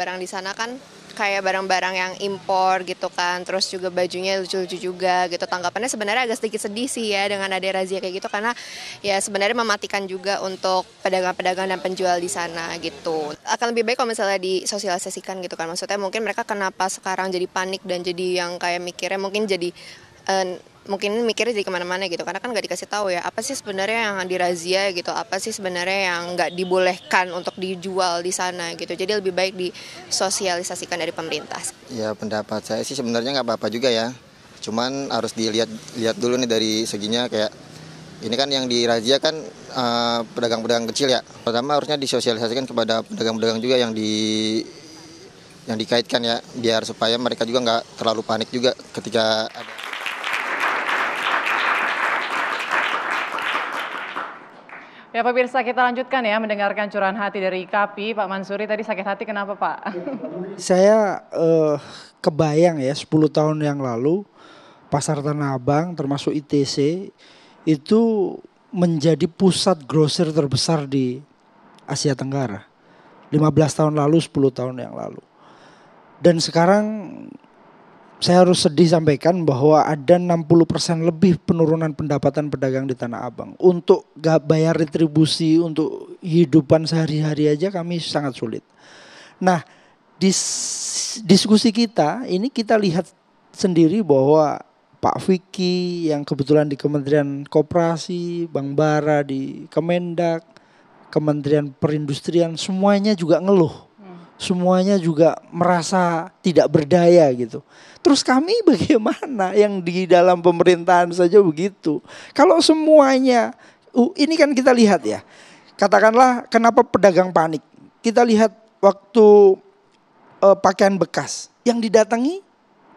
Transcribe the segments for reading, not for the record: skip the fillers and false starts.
barang-barang di sana kan kayak barang-barang yang impor gitu kan, terus juga bajunya lucu-lucu juga gitu. Tanggapannya sebenarnya agak sedikit sedih sih ya dengan ada razia kayak gitu, karena ya sebenarnya mematikan juga untuk pedagang-pedagang dan penjual di sana gitu. Akan lebih baik kalau misalnya disosialisasikan gitu kan, maksudnya mungkin mereka kenapa sekarang jadi panik dan jadi yang kayak mikirnya mungkin jadi mungkin mikirnya jadi kemana-mana gitu, karena kan nggak dikasih tahu ya apa sih sebenarnya yang dirazia gitu, apa sih sebenarnya yang nggak dibolehkan untuk dijual di sana gitu. Jadi lebih baik disosialisasikan dari pemerintah. Ya pendapat saya sih sebenarnya nggak apa-apa juga ya, cuman harus dilihat dulu nih dari seginya, kayak ini kan yang dirazia kan pedagang-pedagang kecil ya. Pertama harusnya disosialisasikan kepada pedagang-pedagang juga yang dikaitkan ya, biar supaya mereka juga nggak terlalu panik juga ketika ada. Ya pemirsa, kita lanjutkan ya mendengarkan curahan hati dari KAPI. Pak Mansuri tadi sakit hati kenapa Pak? Saya kebayang ya 10 tahun yang lalu Pasar Tanah Abang termasuk ITC itu menjadi pusat grosir terbesar di Asia Tenggara. 15 tahun lalu, 10 tahun yang lalu. Dan sekarang saya harus sedih sampaikan bahwa ada 60% lebih penurunan pendapatan pedagang di Tanah Abang. Untuk gak bayar retribusi untuk hidupan sehari-hari aja kami sangat sulit. Nah, diskusi kita ini kita lihat sendiri bahwa Pak Vicky yang kebetulan di Kementerian Koperasi, Bang Bara di Kemendak, Kementerian Perindustrian, semuanya juga ngeluh. Semuanya juga merasa tidak berdaya gitu. Terus kami bagaimana yang di dalam pemerintahan saja begitu. Kalau semuanya, ini kan kita lihat ya. Katakanlah kenapa pedagang panik. Kita lihat waktu pakaian bekas yang didatangi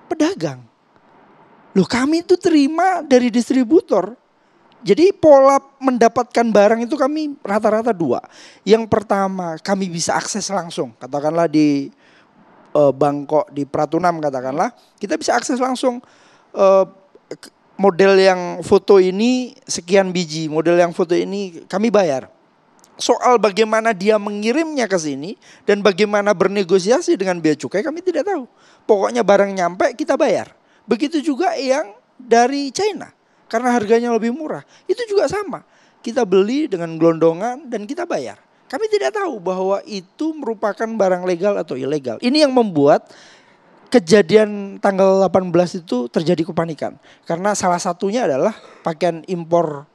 pedagang. Loh kami itu terima dari distributor. Jadi pola mendapatkan barang itu kami rata-rata dua. Yang pertama kami bisa akses langsung. Katakanlah di Bangkok, di Pratunam katakanlah. Kita bisa akses langsung model yang foto ini sekian biji. Model yang foto ini kami bayar. Soal bagaimana dia mengirimnya ke sini dan bagaimana bernegosiasi dengan bea cukai kami tidak tahu. Pokoknya barang nyampe kita bayar. Begitu juga yang dari China. Karena harganya lebih murah, itu juga sama. Kita beli dengan gelondongan dan kita bayar. Kami tidak tahu bahwa itu merupakan barang legal atau ilegal. Ini yang membuat kejadian tanggal 18 itu terjadi kepanikan. Karena salah satunya adalah pakaian impor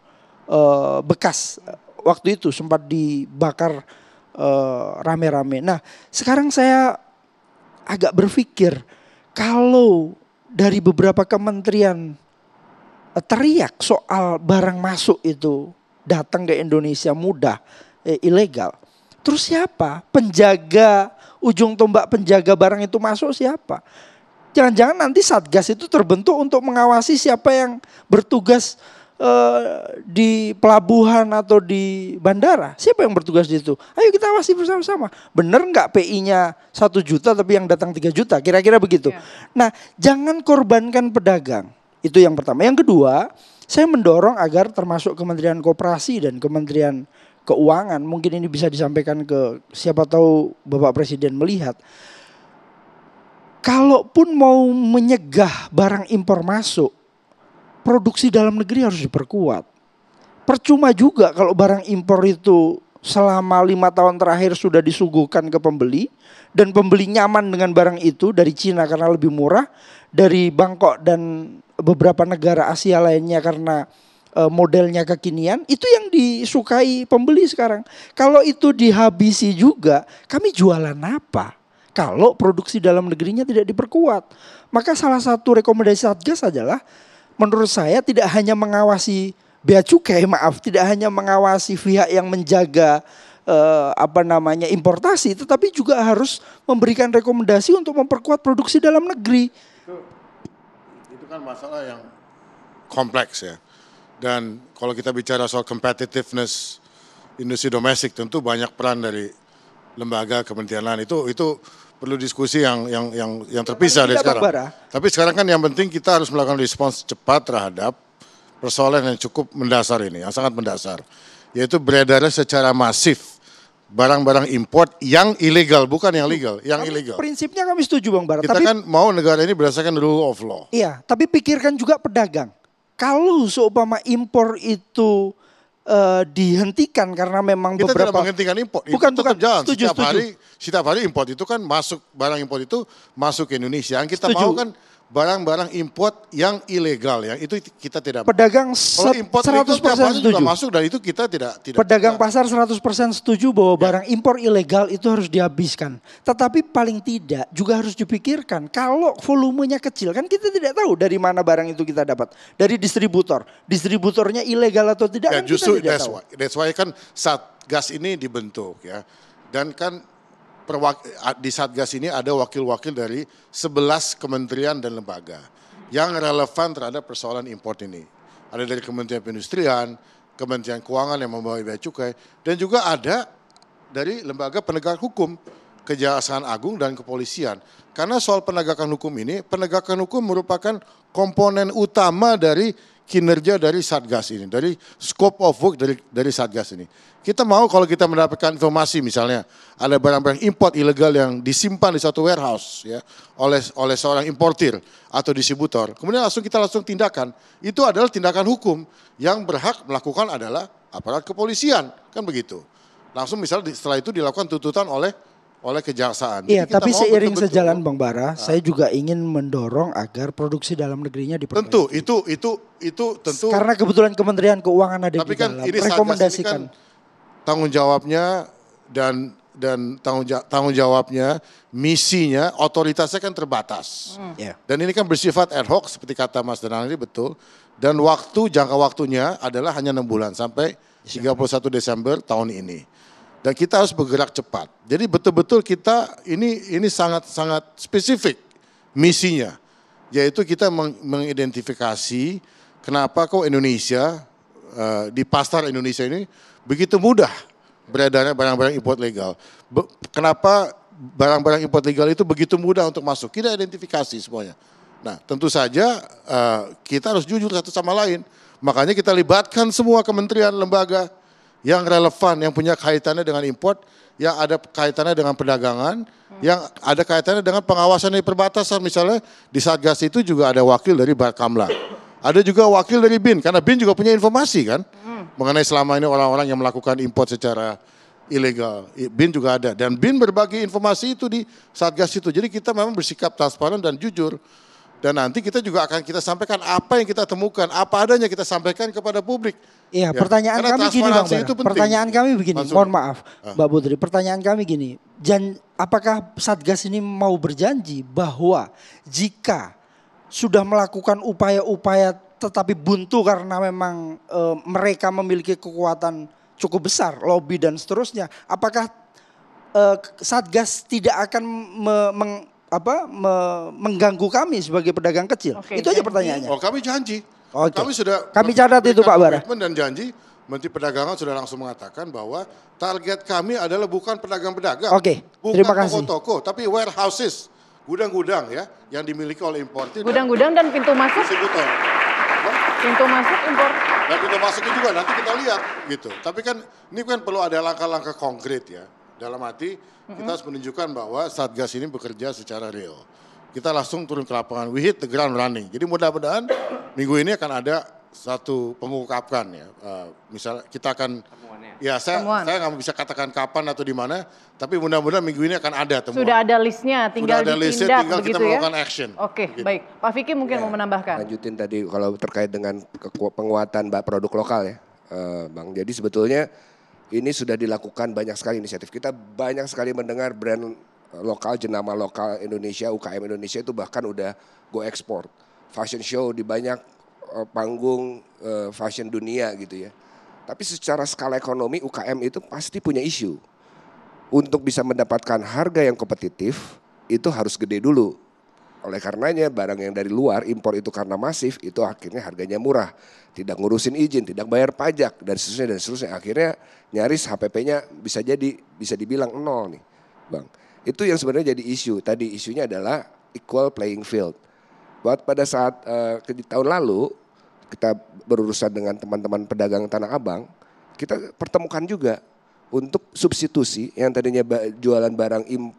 bekas. Waktu itu sempat dibakar rame-rame. Nah sekarang saya agak berpikir kalau dari beberapa kementerian teriak soal barang masuk itu datang ke Indonesia mudah, ilegal. Terus siapa? Penjaga, ujung tombak penjaga barang itu masuk siapa? Jangan-jangan nanti Satgas itu terbentuk untuk mengawasi siapa yang bertugas di pelabuhan atau di bandara. Siapa yang bertugas di situ? Ayo kita awasi bersama-sama. Bener nggak PI-nya 1 juta tapi yang datang 3 juta? Kira-kira begitu. Ya. Nah jangan korbankan pedagang. Itu yang pertama. Yang kedua, saya mendorong agar termasuk Kementerian Koperasi dan Kementerian Keuangan, mungkin ini bisa disampaikan ke siapa tahu Bapak Presiden melihat. Kalaupun mau menyegah barang impor masuk, produksi dalam negeri harus diperkuat. Percuma juga kalau barang impor itu selama 5 tahun terakhir sudah disuguhkan ke pembeli dan pembeli nyaman dengan barang itu dari Cina karena lebih murah, dari Bangkok dan beberapa negara Asia lainnya karena modelnya kekinian, itu yang disukai pembeli sekarang. Kalau itu dihabisi juga, kami jualan apa? Kalau produksi dalam negerinya tidak diperkuat. Maka salah satu rekomendasi Satgas adalah menurut saya tidak hanya mengawasi bea cukai, tidak hanya mengawasi pihak yang menjaga importasi, tetapi juga harus memberikan rekomendasi untuk memperkuat produksi dalam negeri. Itu kan masalah yang kompleks ya. Dan kalau kita bicara soal competitiveness industri domestik, tentu banyak peran dari lembaga kementerian lain. Itu perlu diskusi yang terpisah dari sekarang. Tapi sekarang kan yang penting kita harus melakukan respons cepat terhadap persoalan yang cukup mendasar ini, yang sangat mendasar, yaitu beredarnya secara masif barang-barang import yang ilegal, bukan yang legal, yang ilegal. Prinsipnya kami setuju Bang Bara. Kita Tapi kan mau negara ini berdasarkan rule of law. iya, tapi pikirkan juga pedagang. Kalau seumpama impor itu dihentikan karena memang Kita beberapa tidak menghentikan impor, Bukan, itu tetap bukan. jalan. Setuju, Setiap hari import itu kan masuk, barang import itu masuk ke Indonesia. Yang kita Setuju. mau kan barang-barang import yang ilegal, yang itu kita tidak. pedagang Kalau import legal 100% tiap hari juga setuju. masuk dan itu kita tidak. Pedagang pasar 100% setuju bahwa Ya. barang impor ilegal itu harus dihabiskan. Tetapi paling tidak juga harus dipikirkan kalau volumenya kecil. Kan kita tidak tahu dari mana barang itu kita dapat. Dari distributor. Distributornya ilegal atau tidak Ya kan justru kita tidak tahu. that's why kan Satgas ini dibentuk ya. Dan kan di Satgas ini ada wakil-wakil dari 11 kementerian dan lembaga yang relevan terhadap persoalan import ini. Ada dari Kementerian Perindustrian, Kementerian Keuangan yang membawa bea cukai, dan juga ada dari lembaga penegak hukum, Kejaksaan Agung dan Kepolisian. Karena soal penegakan hukum ini, penegakan hukum merupakan komponen utama dari kinerja dari Satgas ini, dari scope of work dari Satgas ini. Kita mau kalau kita mendapatkan informasi misalnya ada barang-barang import ilegal yang disimpan di satu warehouse ya oleh seorang importir atau distributor, kemudian kita langsung tindakan. Itu adalah tindakan hukum yang berhak melakukan adalah aparat kepolisian, kan begitu. Langsung misalnya setelah itu dilakukan tuntutan oleh kejaksaan. Iya, Jadi kita tapi mau seiring betul-betul- sejalan Bang Bara, saya juga ingin mendorong agar produksi dalam negerinya diperbaiki. Tentu itu tentu. Karena kebetulan Kementerian Keuangan ada Tapi di kan dalam. ini Satgas ini Rekomendasikan. kan tanggung jawabnya dan tanggung jawabnya, misinya, otoritasnya kan terbatas. Ya. Dan ini kan bersifat ad hoc seperti kata Mas Danang ini betul. Dan jangka waktunya adalah hanya 6 bulan sampai 31 Desember tahun ini. Dan kita harus bergerak cepat. Jadi betul-betul kita ini sangat spesifik misinya. Yaitu kita mengidentifikasi kenapa kok Indonesia di pasar Indonesia ini begitu mudah beredarnya barang-barang import legal. Kenapa barang-barang import legal itu begitu mudah untuk masuk? Kita identifikasi semuanya. Nah tentu saja kita harus jujur satu sama lain. Makanya kita libatkan semua kementerian, lembaga yang relevan, yang punya kaitannya dengan import, yang ada kaitannya dengan perdagangan, yang ada kaitannya dengan pengawasan di perbatasan. Misalnya di Satgas itu juga ada wakil dari Bakamla. Ada juga wakil dari BIN, karena BIN juga punya informasi kan mengenai selama ini orang-orang yang melakukan import secara ilegal. BIN juga ada, dan BIN berbagi informasi itu di Satgas itu. Jadi kita memang bersikap transparan dan jujur. Dan nanti kita juga akan kita sampaikan apa yang kita temukan, apa adanya kita sampaikan kepada publik. Iya, Ya, pertanyaan karena kami gini Bang transparansi Bara. itu penting. Pertanyaan kami begini, Maksudnya. mohon maaf Mbak Putri. Pertanyaan kami gini, apakah Satgas ini mau berjanji bahwa jika sudah melakukan upaya-upaya tetapi buntu karena memang mereka memiliki kekuatan cukup besar, lobby dan seterusnya, apakah Satgas tidak akan mengganggu kami sebagai pedagang kecil? Oke, Itu aja jadi- pertanyaannya. Oh kami janji. Oke. Kami catat itu, Pak Bara. komitmen dan janji. Menteri Perdagangan sudah langsung mengatakan bahwa target kami adalah bukan pedagang-pedagang. Oke, bukan terima kasih. toko-toko, tapi warehouses, gudang-gudang ya, yang dimiliki oleh importir. dan Gudang-gudang dan pintu masuk, distributor. pintu masuk impor. Dan pintu masuknya juga nanti kita lihat gitu. Tapi kan ini kan perlu ada langkah-langkah konkret ya. Dalam arti kita harus menunjukkan bahwa Satgas ini bekerja secara real. Kita langsung turun ke lapangan, we hit the ground running. Jadi mudah-mudahan minggu ini akan ada satu pengungkapan ya. Misalnya kita akan, ya saya nggak bisa katakan kapan atau di mana, tapi mudah-mudahan minggu ini akan ada temuan. Sudah ada listnya, tinggal Sudah ada listnya, ditindak tinggal kita begitu ya. melakukan action. Oke, Gitu. baik. Pak Vicky mungkin mau menambahkan. Lanjutin tadi kalau terkait dengan penguatan produk lokal ya, Bang. Jadi sebetulnya ini sudah dilakukan banyak sekali inisiatif. Kita banyak sekali mendengar brand lokal, jenama lokal Indonesia, UKM Indonesia itu bahkan udah go ekspor. Fashion show di banyak panggung fashion dunia gitu ya. Tapi secara skala ekonomi UKM itu pasti punya isu. Untuk bisa mendapatkan harga yang kompetitif itu harus gede dulu. Oleh karenanya barang yang dari luar impor itu karena masif itu akhirnya harganya murah. Tidak ngurusin izin, tidak bayar pajak dan seterusnya dan seterusnya. Akhirnya nyaris HPP-nya bisa dibilang nol nih Bang. Itu yang sebenarnya jadi isu. Tadi isunya adalah equal playing field. Buat pada saat tahun lalu kita berurusan dengan teman-teman pedagang Tanah Abang, kita pertemukan juga untuk substitusi yang tadinya jualan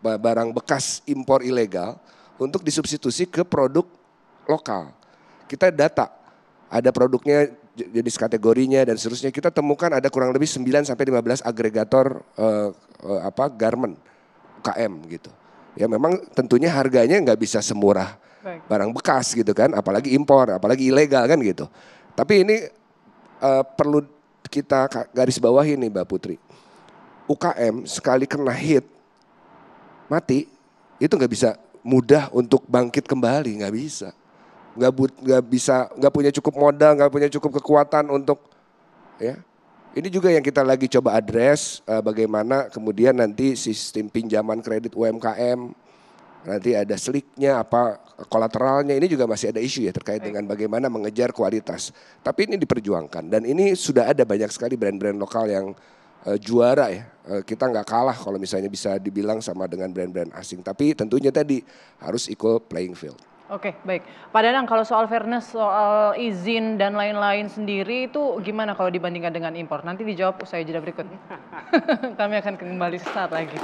barang bekas impor ilegal untuk disubstitusi ke produk lokal. Kita data, ada produknya, jenis kategorinya dan seterusnya. Kita temukan ada kurang lebih 9 sampai 15 agregator garment UKM gitu. Ya memang tentunya harganya nggak bisa semurah barang bekas gitu kan, apalagi impor, apalagi ilegal kan gitu. Tapi ini perlu kita garis bawahi nih Mbak Putri. UKM sekali kena hit, mati, itu nggak bisa mudah untuk bangkit kembali, nggak bisa. Nggak punya cukup modal, nggak punya cukup kekuatan untuk, ya. Ini juga yang kita lagi coba address, bagaimana kemudian nanti sistem pinjaman kredit UMKM, nanti ada seliknya, apa kolateralnya, ini juga masih ada isu ya terkait dengan bagaimana mengejar kualitas. Tapi ini diperjuangkan dan ini sudah ada banyak sekali brand-brand lokal yang juara ya. Kita nggak kalah kalau misalnya bisa dibilang sama dengan brand-brand asing. Tapi tentunya tadi harus equal playing field. Oke, baik. Pak Danang, kalau soal fairness, soal izin dan lain-lain sendiri itu gimana kalau dibandingkan dengan impor? Nanti dijawab usai jeda berikut. Kami akan kembali sesaat lagi.